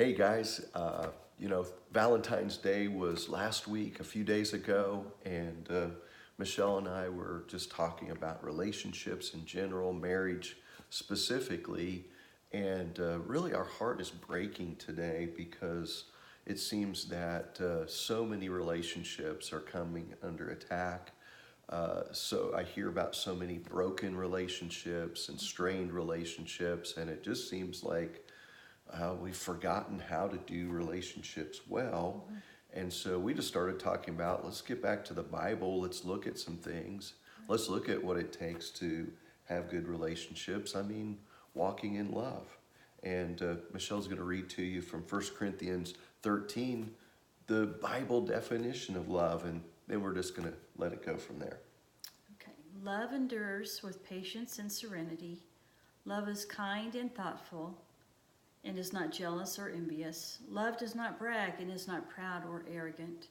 Hey guys, Valentine's Day was last week, a few days ago, and Michelle and I were just talking about relationships in general, marriage specifically, and really our heart is breaking today because it seems that so many relationships are coming under attack. So I hear about so many broken relationships and strained relationships, and it just seems like we've forgotten how to do relationships well. And so we just started talking about let's get back to the Bible, let's look at some things, let's look at what it takes to have good relationships. I mean, walking in love. And Michelle's going to read to you from 1 Corinthians 13, the Bible definition of love, and then we're just going to let it go from there. Okay. Love endures with patience and serenity. Love is kind and thoughtful and is not jealous or envious. Love does not brag and is not proud or arrogant.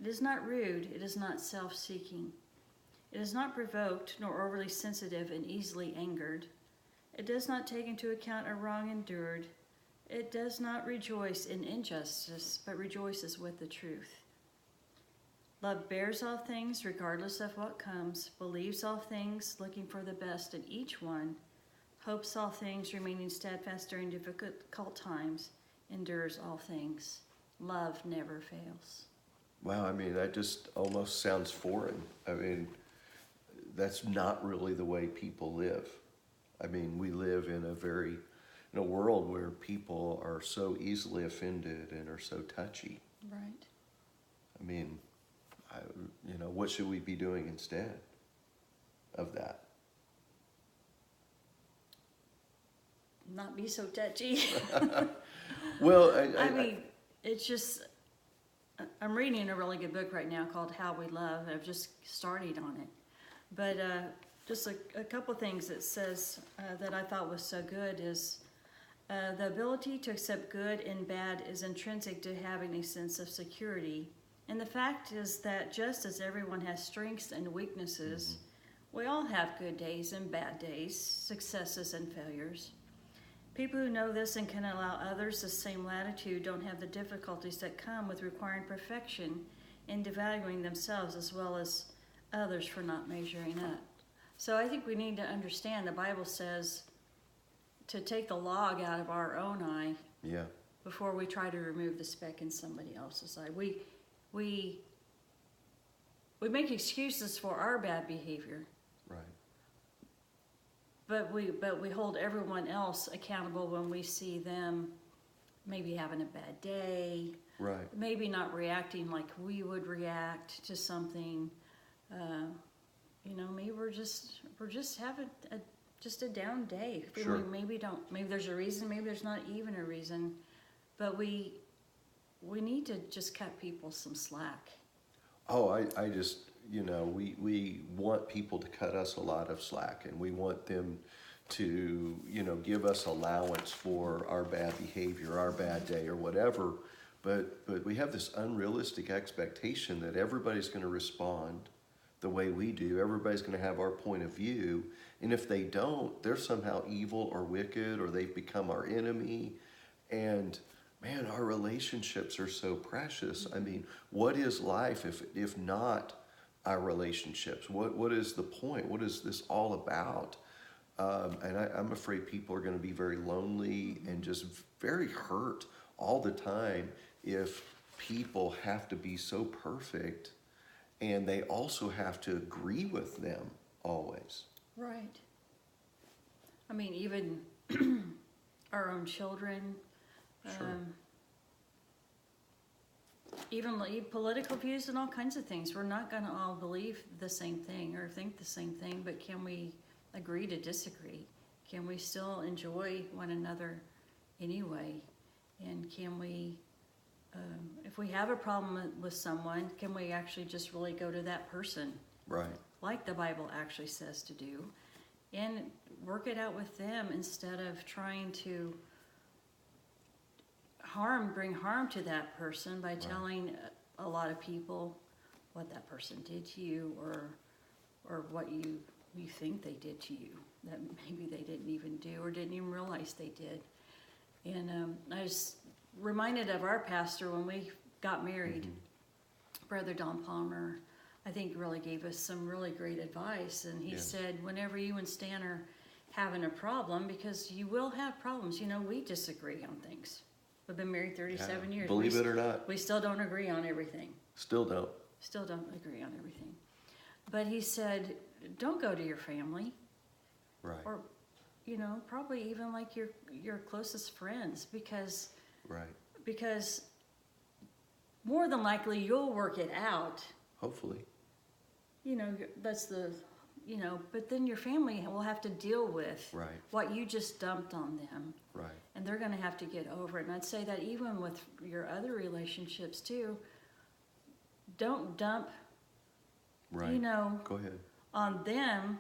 It is not rude. It is not self-seeking. It is not provoked nor overly sensitive and easily angered. It does not take into account a wrong endured. It does not rejoice in injustice, but rejoices with the truth. Love bears all things regardless of what comes, believes all things, looking for the best in each one, hopes all things, remaining steadfast during difficult times, endures all things. Love never fails. Wow, I mean, that just almost sounds foreign. I mean, that's not really the way people live. I mean, we live in a world where people are so easily offended and are so touchy. Right. I mean, what should we be doing instead of that? Not be so touchy. Well, I mean, it's just, I'm reading a really good book right now called How We Love. I've just started on it. But just a couple things it says that I thought was so good is the ability to accept good and bad is intrinsic to having a sense of security. And the fact is that just as everyone has strengths and weaknesses, we all have good days and bad days, successes and failures. People who know this and can allow others the same latitude don't have the difficulties that come with requiring perfection and devaluing themselves as well as others for not measuring up. So I think we need to understand the Bible says to take the log out of our own eye before we try to remove the speck in somebody else's eye. We make excuses for our bad behavior. Right. But we hold everyone else accountable when we see them maybe having a bad day, Right. maybe not reacting like we would react to something. Maybe we're just having a down day. Sure. Maybe there's a reason, maybe there's not even a reason, but we need to just cut people some slack. Oh, I just, we want people to cut us a lot of slack, and we want them to, give us allowance for our bad behavior, our bad day, or whatever. But we have this unrealistic expectation that everybody's going to respond the way we do. Everybody's going to have our point of view. And if they don't, they're somehow evil or wicked, or they've become our enemy. And man, our relationships are so precious. I mean, what is life if not our relationships? What is the point? What is this all about? And I'm afraid people are going to be very lonely and just very hurt all the time if people have to be so perfect and they also have to agree with them always. Right. I mean, even our own children, Sure. Even political views and all kinds of things. We're not going to all believe the same thing or think the same thing, but can we agree to disagree? Can we still enjoy one another anyway? And can we, if we have a problem with someone, can we actually just really go to that person? Right. Like the Bible actually says to do, and work it out with them instead of trying to bring harm to that person by telling a lot of people what that person did to you or what you think they did to you that maybe they didn't even do or didn't even realize they did. And I just reminded of our pastor when we got married. Brother Don Palmer, I think, really gave us some really great advice. And he said, whenever you and Stan are having a problem, because you will have problems, you know, we disagree on things. We've been married 37 years. Believe it or not. We still don't agree on everything. Still don't. Still don't agree on everything. But he said, don't go to your family. Right. Or, you know, probably even like your closest friends, because more than likely you'll work it out. Hopefully. You know, that's the, you know, but then your family will have to deal with what you just dumped on them. Right. And they're going to have to get over it. And I'd say that even with your other relationships too, don't dump, you know, go ahead, on them.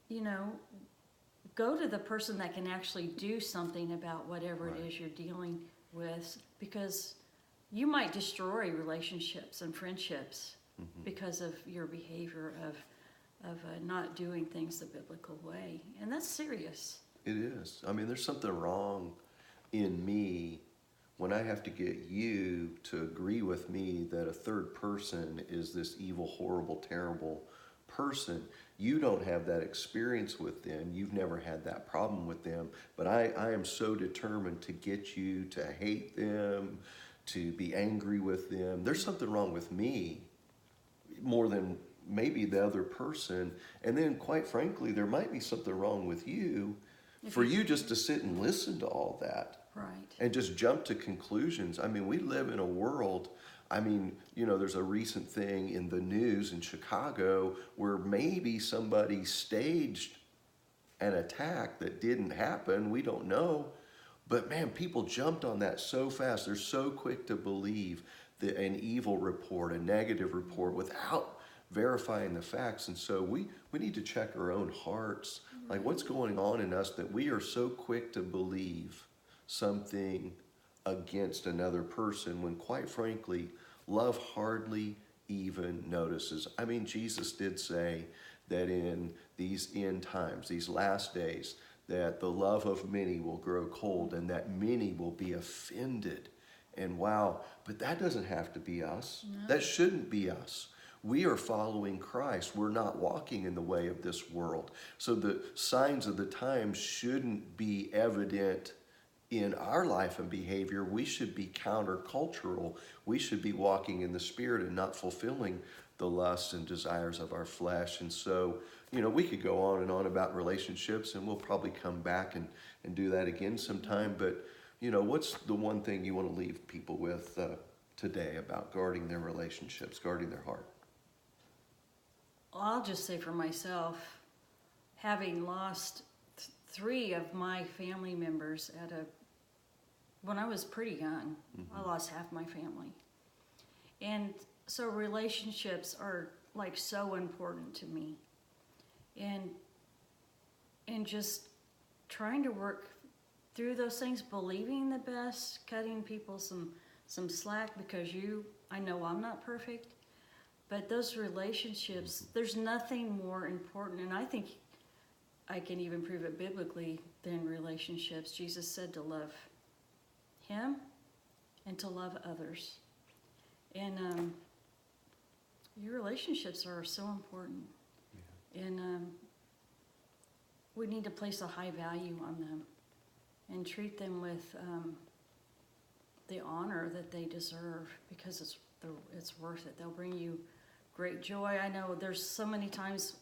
You know, go to the person that can actually do something about whatever it is you're dealing with, because you might destroy relationships and friendships because of your behavior of not doing things the biblical way. And that's serious. It is. I mean, there's something wrong in me when I have to get you to agree with me that a third person is this evil, horrible, terrible person. You don't have that experience with them. You've never had that problem with them. But I am so determined to get you to hate them, to be angry with them. There's something wrong with me more than maybe the other person. And then, quite frankly, there might be something wrong with you for you just to sit and listen to all that. Right. And just jump to conclusions. I mean, we live in a world, I mean, you know, there's a recent thing in the news in Chicago where maybe somebody staged an attack that didn't happen. We don't know. But man, people jumped on that so fast. They're so quick to believe an evil report, a negative report, without verifying the facts. And so we need to check our own hearts. Like, what's going on in us that we are so quick to believe something against another person when, quite frankly, love hardly even notices. I mean, Jesus did say that in these end times, these last days, that the love of many will grow cold and that many will be offended. And wow, but that doesn't have to be us. No. That shouldn't be us. We are following Christ. We're not walking in the way of this world. So the signs of the times shouldn't be evident in our life and behavior. We should be countercultural. We should be walking in the Spirit and not fulfilling the lusts and desires of our flesh. And so, you know, we could go on and on about relationships, and we'll probably come back and do that again sometime. But, you know, what's the one thing you want to leave people with today about guarding their relationships, guarding their heart? Well, I'll just say for myself, having lost 3 of my family members when I was pretty young. I lost half my family. And so relationships are like so important to me. And just trying to work through those things, believing the best, cutting people some slack, because I know I'm not perfect, but those relationships, there's nothing more important, and I think I can even prove it biblically, than relationships. Jesus said to love Him and to love others. And your relationships are so important. Yeah. And we need to place a high value on them and treat them with the honor that they deserve, because it's worth it. They'll bring you great joy. I know there's so many times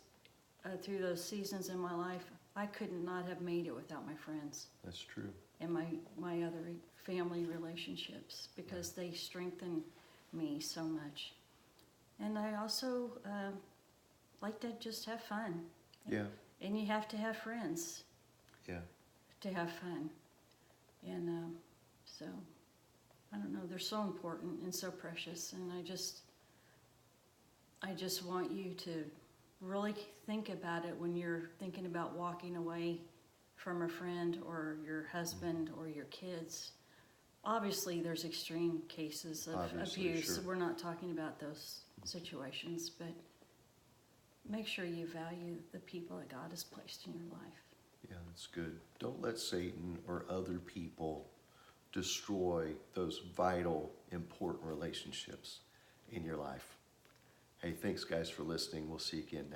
through those seasons in my life, I could not have made it without my friends. That's true. And my other family relationships, because they strengthen me so much. And I also like to just have fun. Yeah. And you have to have friends. Yeah. To have fun. And so, I don't know, they're so important and so precious. And I just want you to really think about it when you're thinking about walking away from a friend or your husband or your kids. Obviously, there's extreme cases of abuse. Sure. We're not talking about those situations, but make sure you value the people that God has placed in your life. Yeah, that's good. Don't let Satan or other people destroy those vital, important relationships in your life. Hey, thanks guys for listening. We'll see you again next